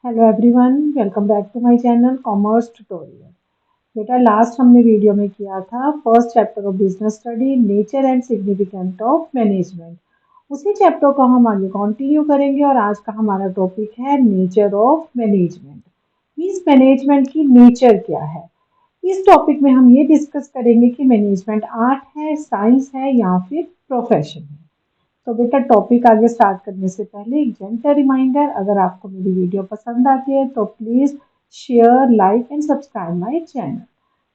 Hello everyone, welcome back to my channel commerce tutorial. बेटा last हमने video में किया था first chapter of business study nature and significant of management. उसी chapter को हम आगे कंटिन्यू करेंगे और आज का हमारा टॉपिक है nature of management. Means management की नेचर क्या है। इस टॉपिक में हम ये डिस्कस करेंगे कि मैनेजमेंट आर्ट है, साइंस है या फिर प्रोफेशन है। तो बेटा टॉपिक आगे स्टार्ट करने से पहले एक जेंटल रिमाइंडर, अगर आपको मेरी वीडियो पसंद आती है तो please share, like and subscribe my channel.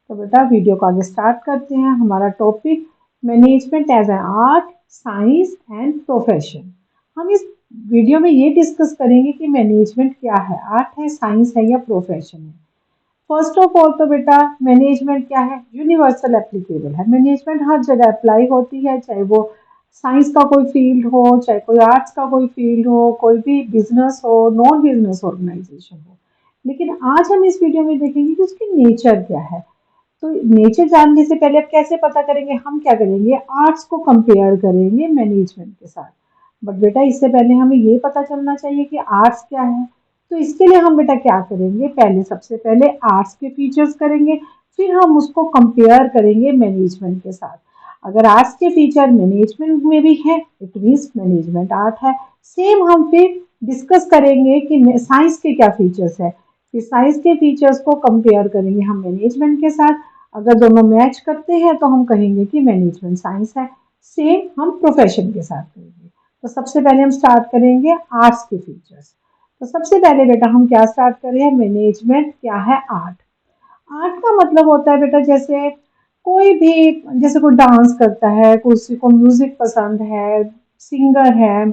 तो बेटा वीडियो को आगे स्टार्ट करते हैं। हमारा topic management as an art, science and profession. हम इस वीडियो में ये डिस्कस करेंगे कि मैनेजमेंट क्या है, आर्ट है, साइंस है या प्रोफेशन है। फर्स्ट ऑफ ऑल तो बेटा मैनेजमेंट क्या है, यूनिवर्सल एप्लीकेबल है। मैनेजमेंट हर जगह अप्लाई होती है, चाहे वो साइंस का कोई फील्ड हो, चाहे कोई आर्ट्स का कोई फील्ड हो, कोई भी बिजनेस हो, नॉन बिजनेस ऑर्गेनाइजेशन हो। लेकिन आज हम इस वीडियो में देखेंगे कि उसकी नेचर क्या है। तो नेचर जानने से पहले अब कैसे पता करेंगे, हम क्या करेंगे, आर्ट्स को कंपेयर करेंगे मैनेजमेंट के साथ। बट बेटा इससे पहले हमें ये पता चलना चाहिए कि आर्ट्स क्या है। तो इसके लिए हम बेटा क्या करेंगे, पहले सबसे पहले आर्ट्स के फीचर्स करेंगे, फिर हम उसको कंपेयर करेंगे मैनेजमेंट के साथ। अगर आर्ट्स के फीचर मैनेजमेंट में भी है इट मीन्स मैनेजमेंट आर्ट है। सेम हम फिर डिस्कस करेंगे कि साइंस के क्या फीचर्स है, फिर साइंस के फीचर्स को कंपेयर करेंगे हम मैनेजमेंट के साथ। अगर दोनों मैच करते हैं तो हम कहेंगे कि मैनेजमेंट साइंस है। सेम हम प्रोफेशन के साथ करेंगे। तो सबसे पहले हम स्टार्ट करेंगे आर्ट्स के फीचर्स। तो सबसे पहले बेटा हम क्या स्टार्ट करें, मैनेजमेंट क्या है, आर्ट। आर्ट का मतलब होता है बेटा जैसे कोई भी, जैसे कोई डांस करता है, किसी को म्यूजिक पसंद है, सिंगर है,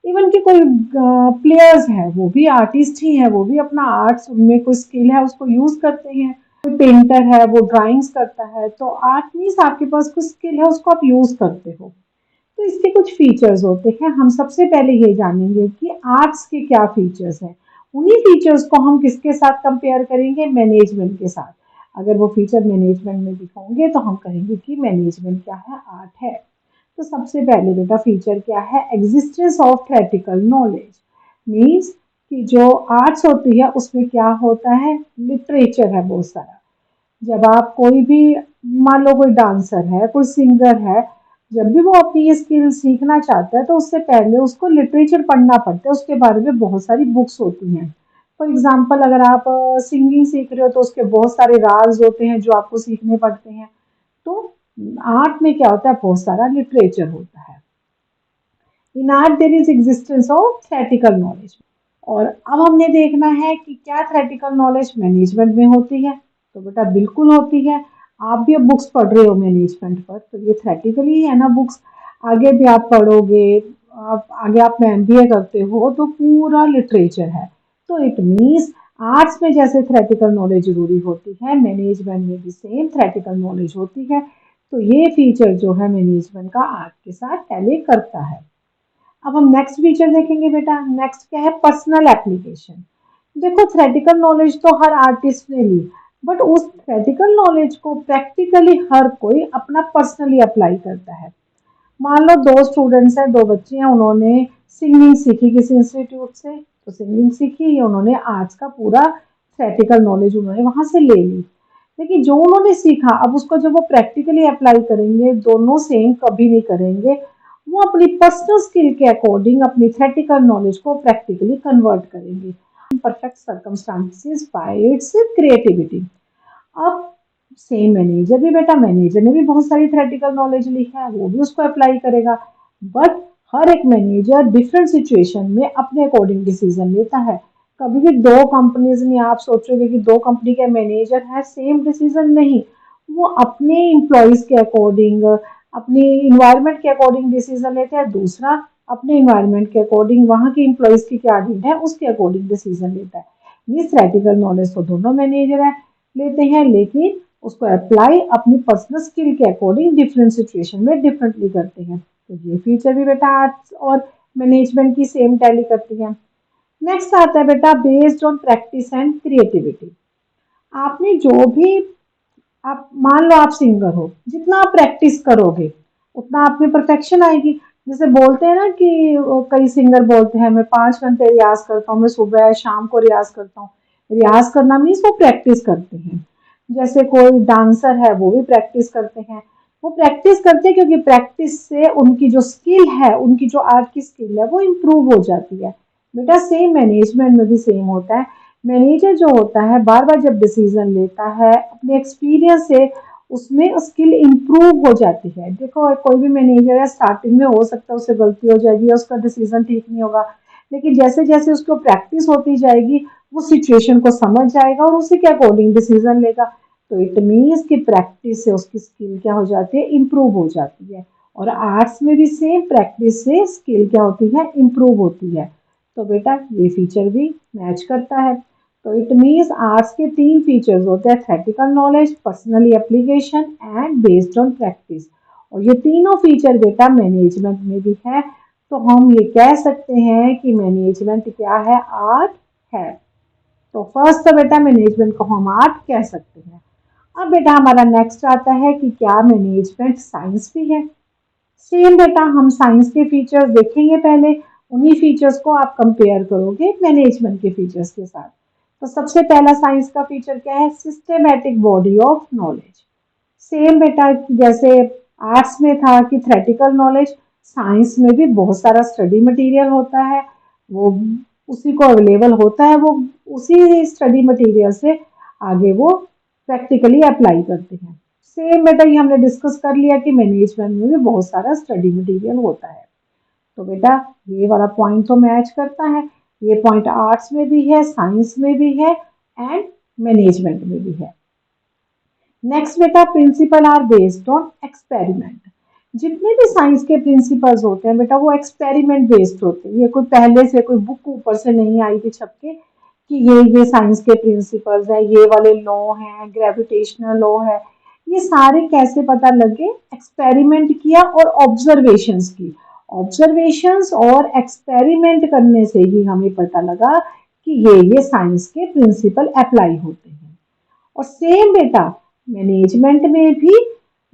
इवन कि कोई प्लेयर्स है, वो भी आर्टिस्ट ही है, वो भी अपना आर्ट्स, उनमें कोई स्किल है उसको यूज करते हैं। कोई पेंटर है वो ड्राइंग्स करता है, तो आर्ट मीन्स आपके पास कुछ स्किल है उसको आप यूज करते हो। तो इसके कुछ फीचर्स होते हैं। हम सबसे पहले ये जानेंगे कि आर्ट्स के क्या फीचर्स हैं। उन्हीं फीचर्स को हम किसके साथ कंपेयर करेंगे, मैनेजमेंट के साथ। अगर वो फीचर मैनेजमेंट में भी होंगे तो हम कहेंगे कि मैनेजमेंट क्या है, आर्ट है। तो सबसे पहले बेटा फीचर क्या है, existence of theoretical knowledge. Means कि जो आर्ट्स होती है उसमें क्या होता है, लिटरेचर है बहुत सारा। जब आप कोई भी, मान लो कोई डांसर है, कोई सिंगर है, जब भी वो अपनी ये स्किल सीखना चाहता है तो उससे पहले उसको लिटरेचर पढ़ना पड़ता है, उसके बारे में बहुत सारी बुक्स होती हैं। फॉर एग्जाम्पल अगर आप सिंगिंग सीख रहे हो तो उसके बहुत सारे राज होते हैं जो आपको सीखने पड़ते हैं। तो आर्ट में क्या होता है, बहुत सारा लिटरेचर होता है। In art there is existence of theoretical knowledge. और अब हमने देखना है कि क्या थ्योरेटिकल नॉलेज मैनेजमेंट में होती है। तो बेटा बिल्कुल होती है। आप भी अब बुक्स पढ़ रहे हो मैनेजमेंट पर, तो ये थ्योरेटिकली है ना बुक्स। आगे भी आप पढ़ोगे, आप आगे आप एमबीए करते हो तो पूरा लिटरेचर है। तो इट मीन्स आर्ट्स में जैसे थ्योरेटिकल नॉलेज जरूरी होती है, मैनेजमेंट में भी सेम थ्योरेटिकल नॉलेज होती है। तो ये फीचर जो है मैनेजमेंट का आर्ट के साथ टैली करता है। अब हम नेक्स्ट फीचर देखेंगे बेटा, नेक्स्ट क्या है, पर्सनल एप्लीकेशन। देखो थ्योरेटिकल नॉलेज तो हर आर्टिस्ट ने ली, बट उस थ्योरेटिकल नॉलेज को प्रैक्टिकली हर कोई अपना पर्सनली अप्लाई करता है। मान लो दो स्टूडेंट्स हैं, दो बच्चे हैं, उन्होंने सिंगिंग सीखी किसी इंस्टीट्यूट से, तो सिंगिंग सीखी, ये उन्होंने आर्ट्स का पूरा थ्योरेटिकल नॉलेज उन्होंने वहां से ले ली। लेकिन जो उन्होंने सीखा अब उसको जब वो प्रैक्टिकली अप्लाई करेंगे, दोनों सेम कभी नहीं करेंगे। वो अपनी पर्सनल स्किल के अकॉर्डिंग अपनी थ्योरेटिकल नॉलेज को प्रैक्टिकली कन्वर्ट करेंगे। Perfect circumstances bye it's creativity. अब सेम मैनेजर भी बेटा, मैनेजर ने भी बहुत सारी थ्योरेटिकल नॉलेज ली है, वो भी उसको अप्लाई करेगा। बट हर एक मैनेजर डिफरेंट सिचुएशन में अपने अकॉर्डिंग डिसीजन लेता है। कभी भी दो कंपनीज में आप सोचोगे कि दो कंपनी के मैनेजर है, सेम डिसीजन नहीं। वो अपने एम्प्लॉयज के अकॉर्डिंग, अपनी इन्वायरमेंट के अकॉर्डिंग डिसीजन लेते हैं, दूसरा अपने इन्वायरमेंट के अकॉर्डिंग, वहाँ की एम्प्लॉयज की क्या नीड है उसके अकॉर्डिंग डिसीजन लेता है। ये थ्योरेटिकल नॉलेज तो दोनों मैनेजर है लेते हैं, लेकिन उसको अप्लाई अपनी पर्सनल स्किल के अकॉर्डिंग डिफरेंट सिचुएशन में डिफरेंटली करते हैं। तो ये फीचर भी बेटा आर्ट्स और मैनेजमेंट की सेम टैली करती है। नेक्स्ट आता है बेटा based on practice and creativity. आपने जो भी, आप मान लो आप सिंगर हो, जितना आप प्रैक्टिस करोगे उतना आप में परफेक्शन आएगी। जैसे बोलते हैं ना कि कई सिंगर बोलते हैं मैं 5 घंटे रियाज करता हूँ, मैं सुबह शाम को रियाज करता हूँ। रियाज करना मीन्स वो प्रैक्टिस करते हैं। जैसे कोई डांसर है वो भी प्रैक्टिस करते हैं। वो प्रैक्टिस करते हैं क्योंकि प्रैक्टिस से उनकी जो स्किल है, उनकी जो आर्ट की स्किल है वो इम्प्रूव हो जाती है। बेटा सेम मैनेजमेंट में भी सेम होता है। मैनेजर जो होता है बार बार जब डिसीजन लेता है अपने एक्सपीरियंस से, उसमें स्किल इम्प्रूव हो जाती है। देखो कोई भी मैनेजर है, स्टार्टिंग में हो सकता है उससे गलती हो जाएगी या उसका डिसीजन ठीक नहीं होगा, लेकिन जैसे जैसे उसको प्रैक्टिस होती जाएगी वो सिचुएशन को समझ जाएगा और उसी के अकॉर्डिंग डिसीजन लेगा। तो इट मीन्स कि प्रैक्टिस से उसकी स्किल क्या हो जाती है, इम्प्रूव हो जाती है। और आर्ट्स में भी सेम, प्रैक्टिस से स्किल क्या होती है, इम्प्रूव होती है। तो बेटा ये फीचर भी मैच करता है। तो इट मीन्स आर्ट्स के 3 फीचर्स होते हैं, थेटिकल knowledge, personally application and based on practice. और ये तीनों फीचर बेटा मैनेजमेंट में भी है। तो हम ये कह सकते हैं कि मैनेजमेंट क्या है, आर्ट है। तो फर्स्ट तो बेटा मैनेजमेंट को हम आर्ट कह सकते हैं। अब बेटा हमारा नेक्स्ट आता है कि क्या मैनेजमेंट साइंस भी है। सेम बेटा हम साइंस के फीचर्स देखेंगे पहले, उन्हीं फीचर्स को आप कंपेयर करोगे मैनेजमेंट के फीचर्स के साथ। तो सबसे पहला साइंस का फीचर क्या है, systematic body of knowledge. Same बेटा जैसे आर्ट्स में था कि थ्रेटिकल नॉलेज, साइंस में भी बहुत सारा स्टडी मटेरियल होता है, वो उसी को अवेलेबल होता है, वो उसी स्टडी मटेरियल से आगे वो प्रैक्टिकली अप्लाई करते हैं। सेम बेटा ये हमने डिस्कस कर लिया कि मैनेजमेंट में भी बहुत सारा स्टडी मटेरियल होता है। तो बेटा ये वाला पॉइंट तो मैच करता है। ये पॉइंट आर्ट्स में भी है, साइंस में भी है एंड मैनेजमेंट में भी है। नेक्स्ट बेटा principle are based on experiment. जितने भी साइंस के प्रिंसिपल्स होते हैं बेटा वो एक्सपेरिमेंट बेस्ड होते हैं। ये कोई पहले से कोई बुक ऊपर से नहीं आई थी छप के कि ये साइंस के प्रिंसिपल्स हैं, ये वाले लॉ हैं, ग्रेविटेशनल लॉ है। ये सारे कैसे पता लगे, एक्सपेरिमेंट किया और ऑब्जर्वेशंस की। ऑब्जर्वेशंस और एक्सपेरिमेंट करने से ही हमें पता लगा कि ये साइंस के प्रिंसिपल अप्लाई होते हैं। और सेम बेटा मैनेजमेंट में भी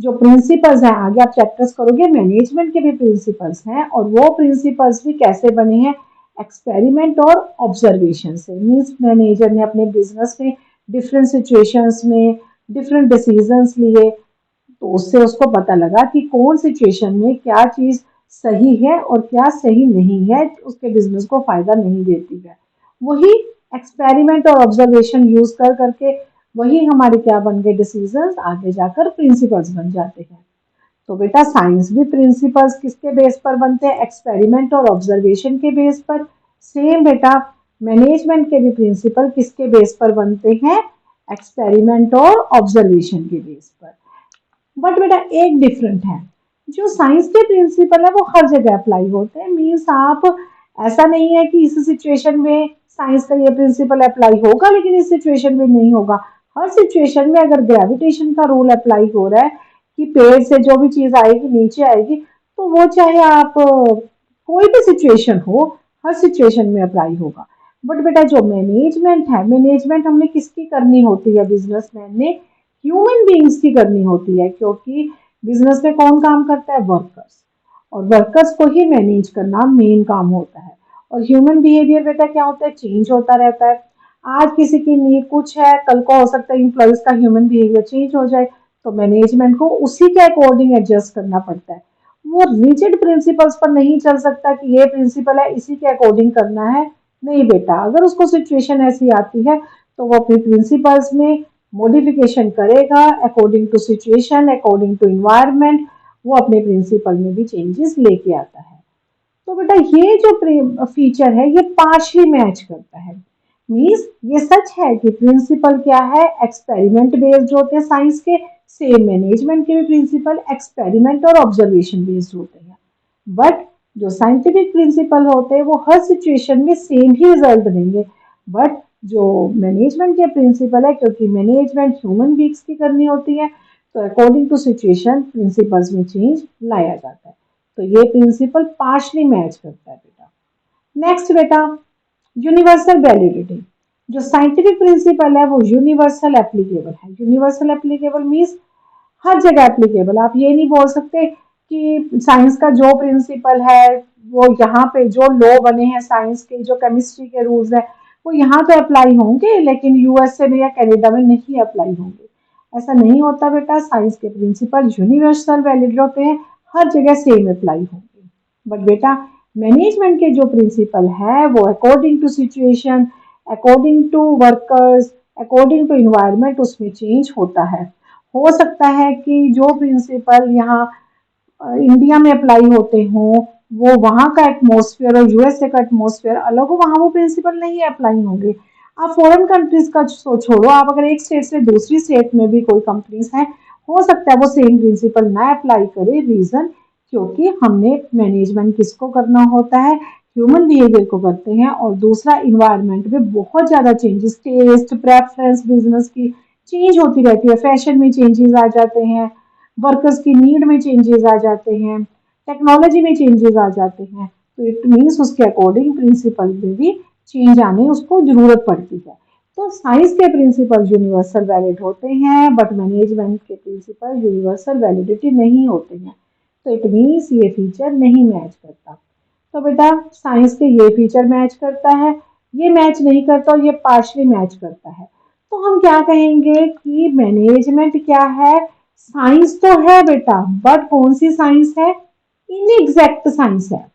जो प्रिंसिपल्स हैं, आगे आप चैप्टर्स करोगे मैनेजमेंट के भी प्रिंसिपल्स हैं, और वो प्रिंसिपल्स भी कैसे बने हैं, एक्सपेरिमेंट और ऑब्जर्वेशन से। मीन्स मैनेजर ने अपने बिजनेस में डिफरेंट सिचुएशंस में डिफरेंट डिसीजंस लिए, तो उससे उसको पता लगा कि कौन सिचुएशन में क्या चीज़ सही है और क्या सही नहीं है, उसके बिजनेस को फायदा नहीं देती है। वही एक्सपेरिमेंट और ऑब्जर्वेशन यूज कर करके वही हमारे क्या बन गए, डिसीजंस आगे जाकर प्रिंसिपल्स बन जाते हैं। तो बेटा साइंस भी प्रिंसिपल्स किसके बेस पर बनते हैं, एक्सपेरिमेंट और ऑब्जर्वेशन के बेस पर। सेम बेटा मैनेजमेंट के भी प्रिंसिपल किसके बेस पर बनते हैं, एक्सपेरिमेंट और ऑब्जर्वेशन के बेस पर। बट बेटा एक डिफरेंट है, जो साइंस के प्रिंसिपल है वो हर जगह अप्लाई होते हैं। मीन्स आप ऐसा नहीं है कि इस सिचुएशन में साइंस का ये प्रिंसिपल अप्लाई होगा लेकिन इस सिचुएशन में नहीं होगा। हर सिचुएशन में अगर ग्रेविटेशन का रूल अप्लाई हो रहा है कि पेड़ से जो भी चीज आएगी नीचे आएगी, तो वो चाहे आप कोई भी सिचुएशन हो, हर सिचुएशन में अप्लाई होगा। बट बेटा जो मैनेजमेंट है, मैनेजमेंट हमने किसकी करनी होती है, बिजनेसमैन ने ह्यूमन बींग्स की करनी होती है, क्योंकि बिजनेस में कौन काम करता है, वर्कर्स। और वर्कर्स को ही मैनेज करना मेन काम होता है। और ह्यूमन बिहेवियर बेटा क्या होता है, चेंज होता रहता है। आज किसी की नीड कुछ है, कल को हो सकता है इम्प्लॉयज का ह्यूमन बिहेवियर चेंज हो जाए, तो मैनेजमेंट को उसी के अकॉर्डिंग एडजस्ट करना पड़ता है। वो रिजिड प्रिंसिपल्स पर नहीं चल सकता कि ये प्रिंसिपल है इसी के अकॉर्डिंग करना है। नहीं बेटा, अगर उसको सिचुएशन ऐसी आती है तो वो अपने प्रिंसिपल्स में मॉडिफिकेशन करेगा according to situation, according to environment. वो अपने प्रिंसिपल में भी चेंजेस लेके आता है। तो बेटा ये जो फीचर है ये पार्शली मैच करता है। मीन्स ये सच है कि प्रिंसिपल क्या है, एक्सपेरिमेंट बेस्ड होते हैं साइंस के। सेम मैनेजमेंट के भी प्रिंसिपल एक्सपेरिमेंट और ऑब्जर्वेशन बेस्ड होते हैं। बट जो साइंटिफिक प्रिंसिपल होते हैं वो हर सिचुएशन में सेम ही रिजल्ट देंगे। बट जो मैनेजमेंट के प्रिंसिपल है, क्योंकि मैनेजमेंट ह्यूमन बींग्स की करनी होती है, तो अकॉर्डिंग टू सिचुएशन प्रिंसिपल्स में चेंज लाया जाता है। तो ये प्रिंसिपल पार्शली मैच करता है बेटा। नेक्स्ट बेटा यूनिवर्सल वैलिडिटी। जो साइंटिफिक प्रिंसिपल है वो यूनिवर्सल एप्लीकेबल है। यूनिवर्सल एप्लीकेबल मीन्स हर जगह एप्लीकेबल। आप ये नहीं बोल सकते कि साइंस का जो प्रिंसिपल है वो यहाँ पे जो लॉ बने हैं साइंस के, जो केमिस्ट्री के रूल्स है वो यहाँ तो अप्लाई होंगे लेकिन यूएसए में या कनाडा में नहीं अप्लाई होंगे। ऐसा नहीं होता बेटा, साइंस के प्रिंसिपल यूनिवर्सल वैलिड होते हैं, हर जगह सेम अप्लाई होंगे। बट बेटा मैनेजमेंट के जो प्रिंसिपल है वो according to situation, according to workers, according to environment उसमें चेंज होता है। हो सकता है कि जो प्रिंसिपल यहाँ इंडिया में अप्लाई होते हों वो वहाँ का एटमॉस्फेयर और यूएसए का एटमॉस्फेयर अलग हो, वहाँ वो प्रिंसिपल नहीं अप्लाई होंगे। आप फॉरेन कंट्रीज का छोड़ो, आप अगर एक स्टेट से दूसरी स्टेट में भी कोई कंपनीज हैं, हो सकता है वो सेम प्रिंसिपल ना अप्लाई करे। रीजन क्योंकि हमने मैनेजमेंट किसको करना होता है, ह्यूमन बिहेवियर को करते हैं। और दूसरा इन्वायरमेंट में बहुत ज़्यादा चेंजेस, टेस्ट प्रेफरेंस बिजनेस की चेंज होती रहती है, फैशन में चेंजेस आ जाते हैं, वर्कर्स की नीड में चेंजेस आ जाते हैं, टेक्नोलॉजी में चेंजेस आ जाते हैं। तो इट मीन्स उसके अकॉर्डिंग प्रिंसिपल में भी चेंज आने उसको जरूरत पड़ती है। तो साइंस के प्रिंसिपल यूनिवर्सल वैलिड होते हैं बट मैनेजमेंट के प्रिंसिपल यूनिवर्सल वैलिडिटी नहीं होते हैं। तो इट मीन्स ये फीचर नहीं मैच करता। तो बेटा साइंस के ये फीचर मैच करता है, ये मैच नहीं करता और ये पार्शली मैच करता है। तो हम क्या कहेंगे कि मैनेजमेंट क्या है, साइंस तो है बेटा बट कौन सी साइंस है, इनएग्जैक्ट साइंस है।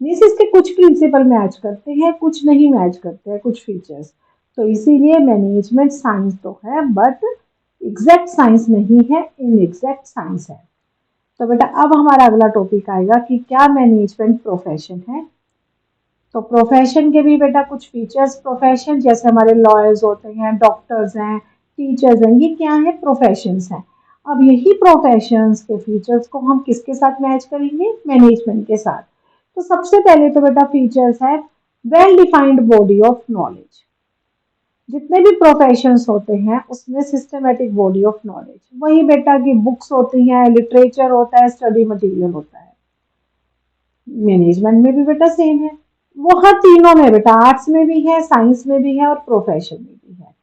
मीन्स इसके कुछ प्रिंसिपल मैच करते हैं, कुछ नहीं मैच करते हैं, कुछ फीचर्स। तो इसीलिए मैनेजमेंट साइंस तो है बट एग्जैक्ट साइंस नहीं है, इनएग्जैक्ट साइंस है। तो बेटा अब हमारा अगला टॉपिक आएगा कि क्या मैनेजमेंट प्रोफेशन है। तो प्रोफेशन के भी बेटा कुछ फीचर्स, प्रोफेशन जैसे हमारे लॉयर्स होते हैं, डॉक्टर्स हैं, टीचर्स हैं, ये क्या है, प्रोफेशंस हैं। अब यही प्रोफेशंस के फीचर्स को हम किसके साथ मैच करेंगे, मैनेजमेंट के साथ। तो सबसे पहले तो बेटा फीचर्स है well defined body of knowledge. जितने भी प्रोफेशंस होते हैं उसमें सिस्टमेटिक बॉडी ऑफ नॉलेज, वही बेटा की बुक्स होती हैं, लिटरेचर होता है, स्टडी मटेरियल होता है। मैनेजमेंट में भी बेटा सेम है, वो हर तीनों में बेटा, आर्ट्स में भी है, साइंस में भी है और प्रोफेशन में भी है।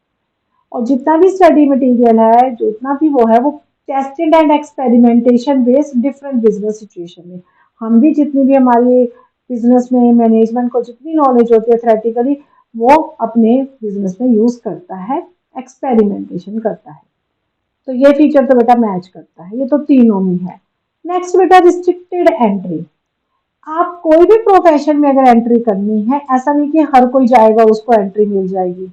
और जितना भी स्टडी मटेरियल है, जितना भी वो है, वो tested and experimentation based different business situation में। हम भी जितनी भी हमारी बिजनेस में मैनेजमेंट को जितनी नॉलेज होती है थ्योरेटिकली, वो अपने बिजनेस में यूज करता है, एक्सपेरिमेंटेशन करता है। तो ये फीचर तो बेटा मैच करता है, ये तो तीनों में है। नेक्स्ट बेटा रिस्ट्रिक्टेड एंट्री। आप कोई भी प्रोफेशन में अगर एंट्री करनी है, ऐसा नहीं कि हर कोई जाएगा उसको एंट्री मिल जाएगी।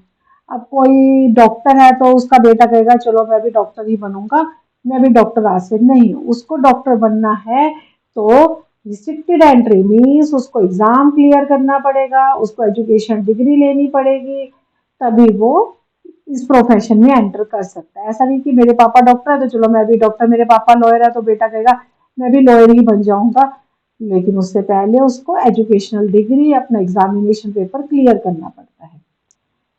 अब कोई डॉक्टर है तो उसका बेटा कहेगा चलो मैं भी डॉक्टर ही बनूंगा, मैं भी डॉक्टर आज से नहीं, उसको डॉक्टर बनना है तो रिस्ट्रिक्टेड एंट्री मीन्स उसको एग्जाम क्लियर करना पड़ेगा, उसको एजुकेशन डिग्री लेनी पड़ेगी, तभी वो इस प्रोफेशन में एंटर कर सकता है। ऐसा नहीं कि मेरे पापा डॉक्टर है तो चलो मैं भी डॉक्टर, मेरे पापा लॉयर है तो बेटा कहेगा मैं भी लॉयर ही बन जाऊंगा। लेकिन उससे पहले उसको एजुकेशनल डिग्री, अपना एग्जामिनेशन पेपर क्लियर करना पड़ता है।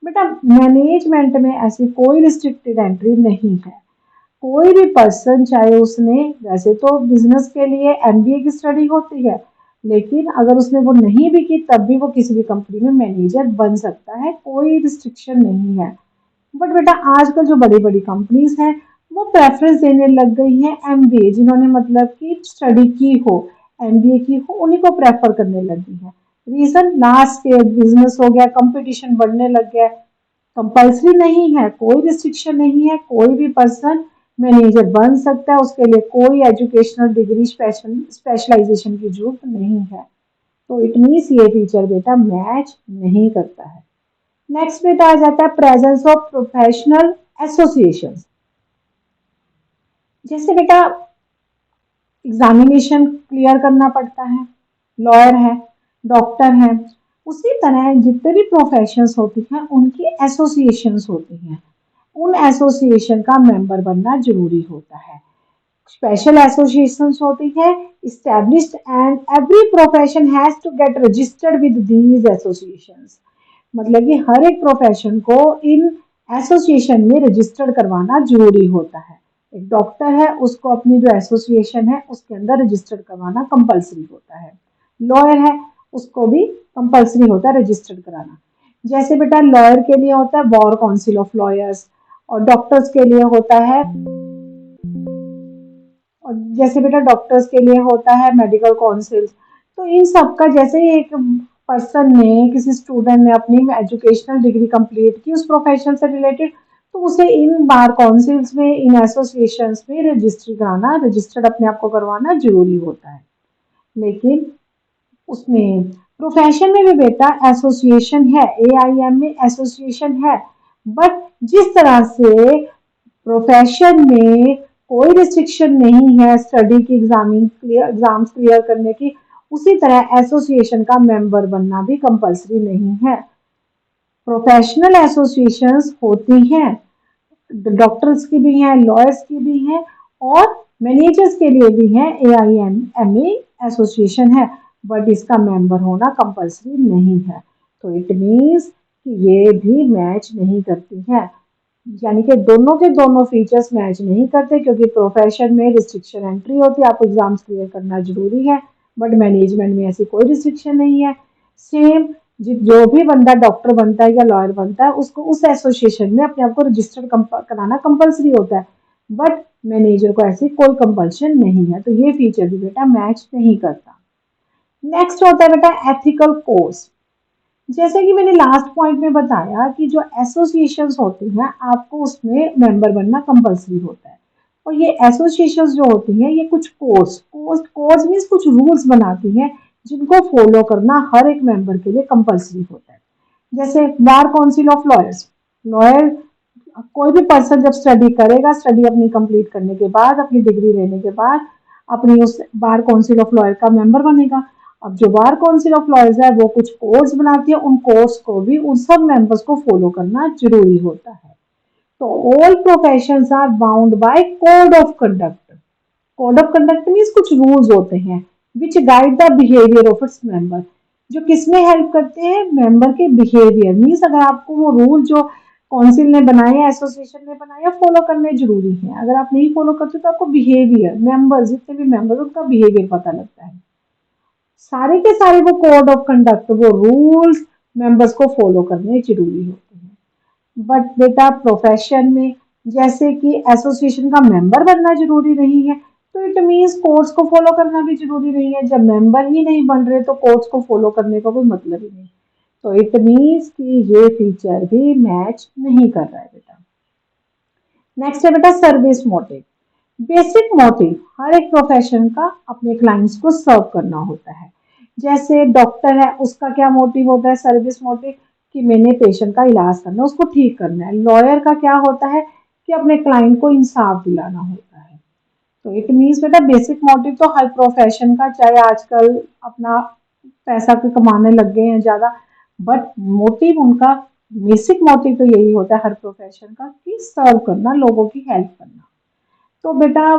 बेटा मैनेजमेंट में ऐसी कोई रिस्ट्रिक्टेड एंट्री नहीं है। कोई भी पर्सन चाहे उसने, वैसे तो बिजनेस के लिए एमबीए की स्टडी होती है, लेकिन अगर उसने वो नहीं भी की तब भी वो किसी भी कंपनी में मैनेजर बन सकता है, कोई रिस्ट्रिक्शन नहीं है। बट बेटा आजकल जो बड़ी बड़ी कंपनीज हैं वो प्रेफरेंस देने लग गई हैं एमबीए, जिन्होंने मतलब कि स्टडी की हो, एमबीए की हो, उन्हीं को प्रेफर करने लगी है। रीजन लार्ज स्केल बिजनेस हो गया, कंपटीशन बढ़ने लग गया। कंपल्सरी नहीं है, कोई रिस्ट्रिक्शन नहीं है, कोई भी पर्सन मैनेजर बन सकता है, उसके लिए कोई एजुकेशनल डिग्री स्पेशलाइजेशन की जरूरत नहीं है। तो इट मीन्स ये फीचर बेटा मैच नहीं करता है। नेक्स्ट बेटा आ जाता है प्रेजेंस ऑफ प्रोफेशनल एसोसिएशन। जैसे बेटा एग्जामिनेशन क्लियर करना पड़ता है, लॉयर है, डॉक्टर है, उसी तरह जितने भी प्रोफेशंस होती हैं उनकी एसोसिएशंस होती हैं, उन एसोसिएशन का मेंबर बनना जरूरी होता है। स्पेशल एसोसिएशंस होती है established and every profession has to get registered with these associations। मतलब कि हर एक प्रोफेशन को इन एसोसिएशन में रजिस्टर्ड करवाना जरूरी होता है। एक डॉक्टर है उसको अपनी जो एसोसिएशन है उसके अंदर रजिस्टर्ड करवाना कंपलसरी होता है। लॉयर है उसको भी कंपलसरी होता है रजिस्टर्ड कराना। जैसे बेटा लॉयर के लिए होता है बार काउंसिल ऑफ लॉयर्स, और डॉक्टर्स के लिए होता है, और जैसे बेटा डॉक्टर्स के लिए होता है मेडिकल काउंसिल। तो इन सब का जैसे ही एक पर्सन ने, किसी स्टूडेंट ने अपनी एजुकेशनल डिग्री कंप्लीट की उस प्रोफेशन से रिलेटेड, तो उसे इन बार काउंसिल्स में, इन एसोसिएशंस में रजिस्ट्री कराना, रजिस्टर्ड अपने आप को करवाना जरूरी होता है। लेकिन उसमें प्रोफेशन में भी बेटा एसोसिएशन है, एआईएम में एसोसिएशन है, बट जिस तरह से प्रोफेशन में कोई रिस्ट्रिक्शन नहीं है स्टडी की, एग्जाम्स क्लियर करने की, उसी तरह एसोसिएशन का मेंबर बनना भी कंपलसरी नहीं है। प्रोफेशनल एसोसिएशंस होती हैं, डॉक्टर्स की भी हैं, लॉयर्स की भी हैं, और मैनेजर्स के लिए भी हैं, एआईएमए एसोसिएशन है, बट इसका मेंबर होना कंपलसरी नहीं है। तो इट मीन्स कि ये भी मैच नहीं करती है, यानी कि दोनों के दोनों फीचर्स मैच नहीं करते, क्योंकि प्रोफेशन में रिस्ट्रिक्शन एंट्री होती है, आपको एग्जाम्स क्लियर करना जरूरी है, बट मैनेजमेंट में ऐसी कोई रिस्ट्रिक्शन नहीं है। सेम जो भी बंदा डॉक्टर बनता है या लॉयर बनता है, उसको उस एसोसिएशन में अपने आप को रजिस्टर्ड कराना कंपलसरी होता है, बट मैनेजर को ऐसी कोई कंपल्शन नहीं है। तो ये फीचर भी बेटा मैच नहीं करता। नेक्स्ट होता है बेटा एथिकल कोर्स। जैसे कि मैंने लास्ट पॉइंट में बताया कि जो एसोसिएशंस होती हैं, आपको उसमें मेंबर बनना कंपलसरी होता है, और ये एसोसिएशंस जो होती हैं, ये कुछ कोर्स मीन्स कुछ रूल्स बनाती हैं, जिनको फॉलो करना हर एक मेंबर के लिए कंपलसरी होता है। जैसे bar council of lawyers, lawyer कोई भी पर्सन जब स्टडी करेगा, स्टडी अपनी कंप्लीट करने के बाद, अपनी डिग्री लेने के बाद, अपनी उस बार काउंसिल ऑफ लॉयर का मेंबर बनेगा। अब जो बार काउंसिल ऑफ लॉयर्स है वो कुछ कोर्स बनाती है, उन कोर्स को भी उन सब मेंबर्स को फॉलो करना जरूरी होता है। तो all professions are bound by code of conduct. Code of conduct means कुछ रूल्स होते हैं which guide the behaviour of its member, जो किसमें हेल्प करते हैं, मेंबर के बिहेवियर। मीन्स अगर आपको वो रूल जो काउंसिल ने बनाया, एसोसिएशन ने बनाया, फॉलो करने जरूरी है। अगर आप नहीं फॉलो करते तो आपको बिहेवियर, मेंबर जितने भी मेंबर उनका बिहेवियर पता लगता है। सारे के सारे वो कोड ऑफ कंडक्ट, वो रूल्स मेंबर्स को फॉलो करने जरूरी होते हैं। बट बेटा प्रोफेशन में जैसे कि एसोसिएशन का मेंबर बनना जरूरी नहीं है, तो इट मीन्स कोर्स को फॉलो करना भी जरूरी नहीं है। जब मेंबर ही नहीं बन रहे तो कोर्स को फॉलो करने का कोई मतलब ही नहीं। तो इट मीन्स कि ये फीचर भी मैच नहीं कर रहा है बेटा। नेक्स्ट है बेटा सर्विस मोटिव। बेसिक मोटिव हर एक प्रोफेशन का अपने क्लाइंट्स को सर्व करना होता है। जैसे डॉक्टर है, उसका क्या मोटिव होता है, सर्विस मोटिव, कि मैंने पेशेंट का इलाज करना है, उसको ठीक करना है। लॉयर का क्या होता है कि अपने क्लाइंट को इंसाफ दिलाना होता है। तो इट मीन्स बेटा बेसिक मोटिव तो हर प्रोफेशन का, चाहे आजकल अपना पैसा के कमाने लग गए हैं ज़्यादा, बट मोटिव उनका, बेसिक मोटिव तो यही होता है हर प्रोफेशन का, कि सर्व करना, लोगों की हेल्प करना। तो बेटा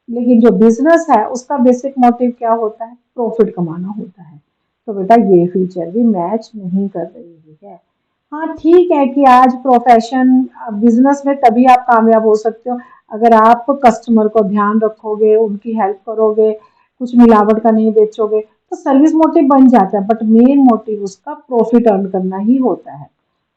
लेकिन जो बिजनेस है उसका बेसिक मोटिव क्या होता है, प्रॉफिट कमाना होता है। तो बेटा ये फीचर भी मैच नहीं कर रही है। हाँ ठीक है कि आज प्रोफेशन, बिजनेस में तभी आप कामयाब हो सकते हो अगर आप कस्टमर को ध्यान रखोगे, उनकी हेल्प करोगे, कुछ मिलावट का नहीं बेचोगे, तो सर्विस मोटिव बन जाता है, बट मेन मोटिव उसका प्रॉफिट अर्न करना ही होता है।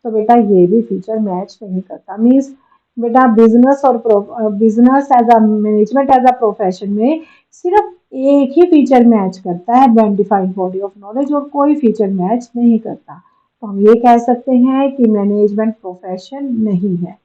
तो बेटा ये भी फीचर मैच नहीं करता। मीन्स बेटा business as a management as a profession में सिर्फ एक ही फीचर मैच करता है, आइडेंटिफाइंग बॉडी ऑफ नॉलेज, और कोई फीचर मैच नहीं करता। तो हम ये कह सकते हैं कि मैनेजमेंट प्रोफेशन नहीं है।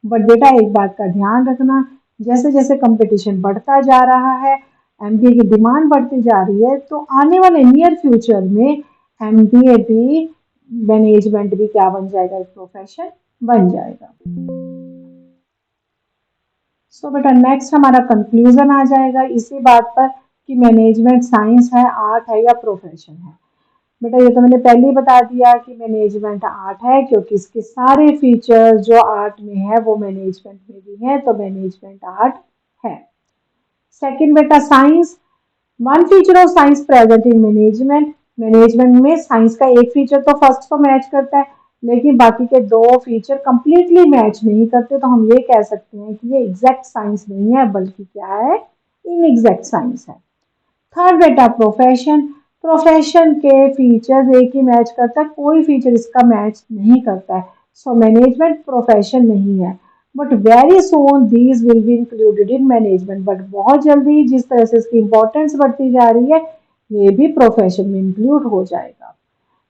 बट बेटा एक बात का ध्यान रखना, जैसे जैसे कंपटीशन बढ़ता जा रहा है, एमबीए की डिमांड बढ़ती जा रही है, तो आने वाले नियर फ्यूचर में एमबीए भी, मैनेजमेंट भी क्या बन जाएगा, एक प्रोफेशन बन जाएगा। सो बेटा नेक्स्ट हमारा कंक्लूजन आ जाएगा इसी बात पर कि मैनेजमेंट साइंस है, आर्ट है या प्रोफेशन है। बेटा ये तो मैंने पहले ही बता दिया कि मैनेजमेंट आर्ट है, क्योंकि इसके सारे फीचर्स जो आर्ट में है वो मैनेजमेंट में भी है, तो मैनेजमेंट आर्ट है। सेकंड बेटा science, one feature of science present in management. Management में साइंस का एक फीचर तो फर्स्ट तो मैच करता है, लेकिन बाकी के दो फीचर कंप्लीटली मैच नहीं करते, तो हम ये कह सकते हैं कि ये एग्जैक्ट साइंस नहीं है, बल्कि क्या है, इनएग्जैक्ट साइंस है। थर्ड बेटा प्रोफेशन, प्रोफेशन के फीचर्स एक ही मैच करता है, कोई फीचर इसका मैच नहीं करता है, सो मैनेजमेंट प्रोफेशन नहीं है। But very soon these will be included in management, but बहुत जल्दी जिस तरह से इसकी इंपॉर्टेंस बढ़ती जा रही है ये भी प्रोफेशन में इंक्लूड हो जाएगा।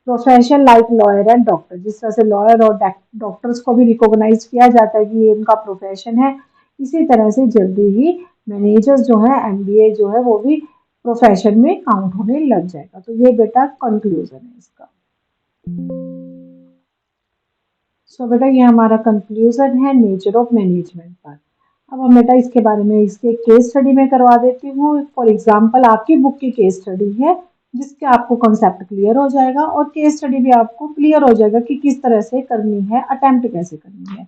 Profession like lawyer and doctor, जिस तरह से लॉयर और डॉक्टर्स को भी रिकॉग्नाइज किया जाता है कि ये उनका प्रोफेशन है, इसी तरह से जल्दी ही मैनेजर्स जो है एमबीए जो है वो भी प्रोफेशन में काउंट होने लग जाएगा। तो ये बेटा कंक्लूजन है इसका। सो बेटा ये हमारा कंक्लूजन है नेचर ऑफ मैनेजमेंट पर। अब हम बेटा इसके बारे में इसके केस स्टडी में करवा देती हूँ। फॉर एग्जांपल आपकी बुक की केस स्टडी है जिसके आपको कॉन्सेप्ट क्लियर हो जाएगा और केस स्टडी भी आपको क्लियर हो जाएगा कि किस तरह से करनी है, अटेम्प्ट कैसे करनी है।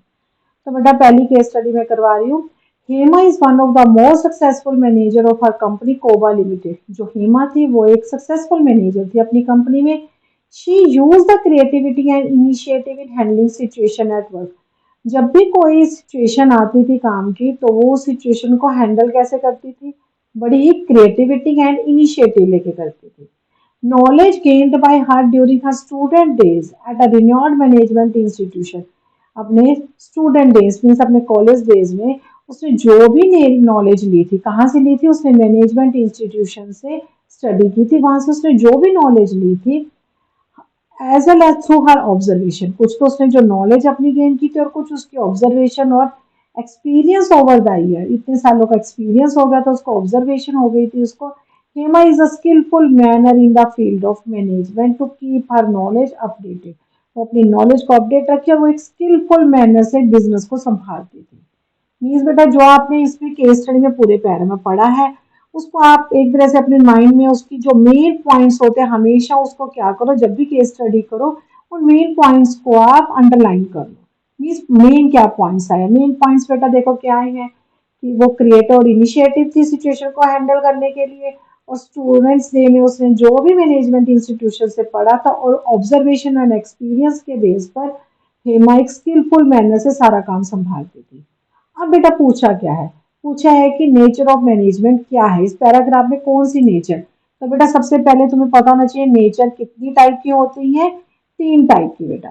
तो बेटा पहली केस स्टडी में करवा रही हूँ। Hema is one of the most successful manager of her company कोबा लिमिटेड। जो हेमा थी वो एक सक्सेसफुल मैनेजर थी अपनी कंपनी में। She use the creativity and initiative in handling situation at work. जब भी कोई सिचुएशन आती थी काम की तो वो सिचुएशन को हैंडल कैसे करती थी, बड़ी ही क्रिएटिविटी एंड इनिशिएटिव लेके करती थी। Knowledge gained by her during her student days at a renowned management institution. अपने स्टूडेंट डेज मीन्स अपने कॉलेज डेज में उसने जो भी नॉलेज ली थी, कहाँ से ली थी, उसने मैनेजमेंट इंस्टीट्यूशन से स्टडी की थी। वहां से उसने जो भी नॉलेज ली थी एज वेल एज थ्रू हर ऑब्जर्वेशन, कुछ तो उसने जो नॉलेज अपनी गेन की थी और कुछ उसकी ऑब्जर्वेशन और एक्सपीरियंस ओवर द ईयर, इतने सालों का एक्सपीरियंस हो गया था उसको, ऑब्जर्वेशन हो गई थी उसको। Hema is a skillful manner in the field of management to keep her knowledge updated. वो अपनी नॉलेज को अपडेट रखे और वो एक स्किलफुल मैनर से बिजनेस को संभालती थी। मीन्स बेटा जो आपने इसमें केस स्टडी में पूरे पैर में पढ़ा है उसको आप एक तरह से अपने माइंड में उसकी जो मेन पॉइंट्स होते हैं हमेशा उसको क्या करो, जब भी केस स्टडी करो उन मेन पॉइंट्स को आप अंडरलाइन कर लो। मीन्स मेन क्या पॉइंट्स आए, मेन पॉइंट्स बेटा देखो क्या आए हैं कि वो क्रिएटिव और इनिशिएटिव थी सिचुएशन को हैंडल करने के लिए, और स्टूडेंट्स डे में उसने जो भी मैनेजमेंट इंस्टीट्यूशन से पढ़ा था और ऑब्जर्वेशन एंड एक्सपीरियंस के बेस पर हेमा एक स्किलफुल मैनर से सारा काम संभालती थी। अब बेटा पूछा क्या है, पूछा है कि नेचर ऑफ मैनेजमेंट क्या है, इस पैराग्राफ में कौन सी नेचर। तो बेटा सबसे पहले तुम्हें पता होना चाहिए नेचर कितनी टाइप की होती है, 3 टाइप की बेटा।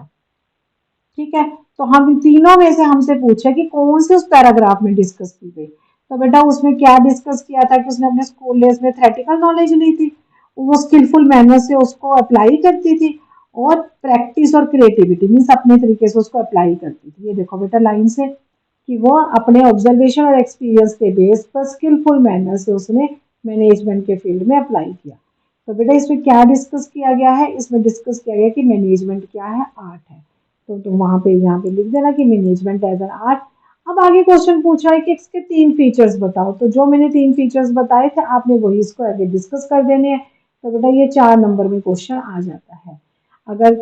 ठीक है, तो हम इन तीनों में से हमसे पूछा कि कौन से उस पैराग्राफ में डिस्कस की गई। तो बेटा उसमें क्या डिस्कस किया था कि उसने अपने स्कूल डेज में थ्योरेटिकल नॉलेज ली थी, वो स्किलफुल मैनर से उसको अप्लाई करती थी, और प्रैक्टिस और क्रिएटिविटी मीन्स अपने तरीके से उसको अप्लाई करती थी। ये देखो बेटा लाइन से कि वो अपने ऑब्जर्वेशन और एक्सपीरियंस के बेस पर स्किलफुल मैनर से उसने मैनेजमेंट के फील्ड में अप्लाई किया। तो बेटा इसमें क्या डिस्कस किया गया है, इसमें डिस्कस किया गया कि मैनेजमेंट क्या है, आर्ट है। तो तुम वहां पे यहाँ पे लिख देना कि मैनेजमेंट एज एन आर्ट। अब आगे क्वेश्चन पूछा है कि इसके 3 फीचर्स बताओ, तो जो मैंने 3 फीचर्स बताए थे आपने वही इसको आगे डिस्कस कर देने हैं। तो बेटा ये 4 नंबर में क्वेश्चन आ जाता है। अगर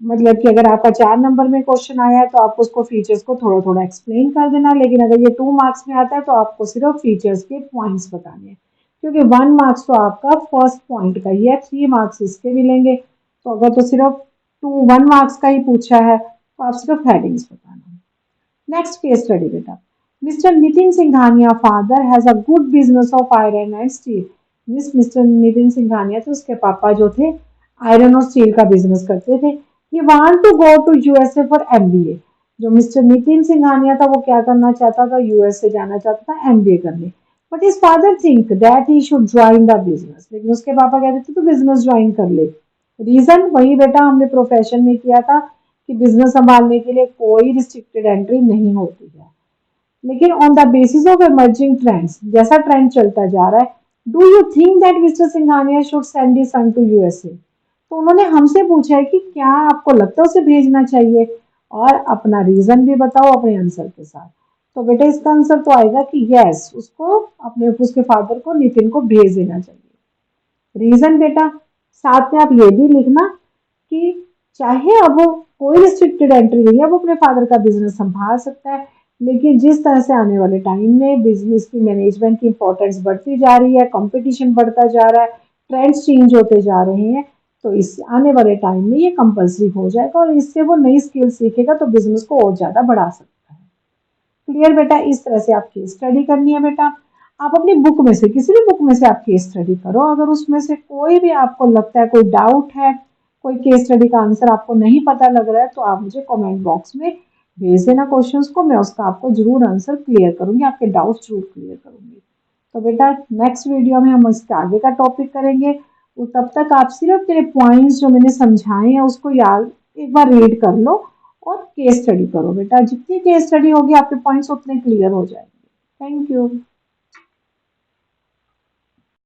मतलब कि अगर आपका 4 नंबर में क्वेश्चन आया है तो आप उसको फीचर्स को थोड़ा थोड़ा एक्सप्लेन कर देना, लेकिन अगर ये 2 मार्क्स में आता है तो आपको सिर्फ फीचर्स के पॉइंट्स बताने हैं, क्योंकि 1 मार्क्स तो आपका फर्स्ट पॉइंट का ही है, 3 मार्क्स इसके मिलेंगे। तो अगर तो सिर्फ 1 मार्क्स का ही पूछा है तो आप सिर्फ हेडिंग्स बताना। नेक्स्ट केस स्टडी बेटा, mister Nitin Singhania father has a good business of iron and steel. Mister Nitin Singhania थे उसके पापा जो थे आयरन और स्टील का बिजनेस करते थे। He want to go to USA for MBA. जो मिस्टर नितिन सिंघानिया था वो क्या करना चाहता था, यूएसए जाना चाहता था एमबीए करने। But his father think that he should join the business, लेकिन उसके पापा कहते थे तो बिजनेस ज्वाइन कर ले। रीजन वही बेटा हमने प्रोफेशन में किया था कि बिजनेस संभालने के लिए कोई रिस्ट्रिक्टेड एंट्री नहीं होती है, लेकिन on the basis of emerging trends, जैसा ट्रेंड चलता जा रहा है, do you think that mister Singhania should send his son to USA. तो उन्होंने हमसे पूछा है कि क्या आपको लगता है उसे भेजना चाहिए, और अपना रीजन भी बताओ अपने आंसर के साथ। तो बेटा इसका आंसर तो आएगा कि यस, उसको अपने उसके फादर को नितिन को भेज देना चाहिए। रीजन बेटा साथ में आप ये भी लिखना कि चाहे अब वो कोई रिस्ट्रिक्टेड एंट्री नहीं है, वो अपने फादर का बिजनेस संभाल सकता है, लेकिन जिस तरह से आने वाले टाइम में बिजनेस की मैनेजमेंट की इंपॉर्टेंस बढ़ती जा रही है, कंपटीशन बढ़ता जा रहा है, ट्रेंड्स चेंज होते जा रहे हैं, तो इस आने वाले टाइम में ये कंपल्सरी हो जाएगा और इससे वो नई स्किल सीखेगा तो बिजनेस को और ज़्यादा बढ़ा सकता है। क्लियर बेटा, इस तरह से आप केस स्टडी करनी है बेटा। आप अपनी बुक में से किसी भी बुक में से आप केस स्टडी करो, अगर उसमें से कोई भी आपको लगता है कोई डाउट है, कोई केस स्टडी का आंसर आपको नहीं पता लग रहा है तो आप मुझे कमेंट बॉक्स में भेज देना क्वेश्चंस को, मैं उसका आपको ज़रूर आंसर क्लियर करूँगी, आपके डाउट्स ज़रूर क्लियर करूँगी। तो बेटा नेक्स्ट वीडियो में हम इसके आगे का टॉपिक करेंगे। तो तब तक आप सिर्फ मेरे पॉइंट्स जो मैंने समझाए हैं उसको याद एक बार रीड कर लो और केस स्टडी करो बेटा। जितनी केस स्टडी होगी आपके पॉइंट्स उतने क्लियर हो जाएंगे। Thank you.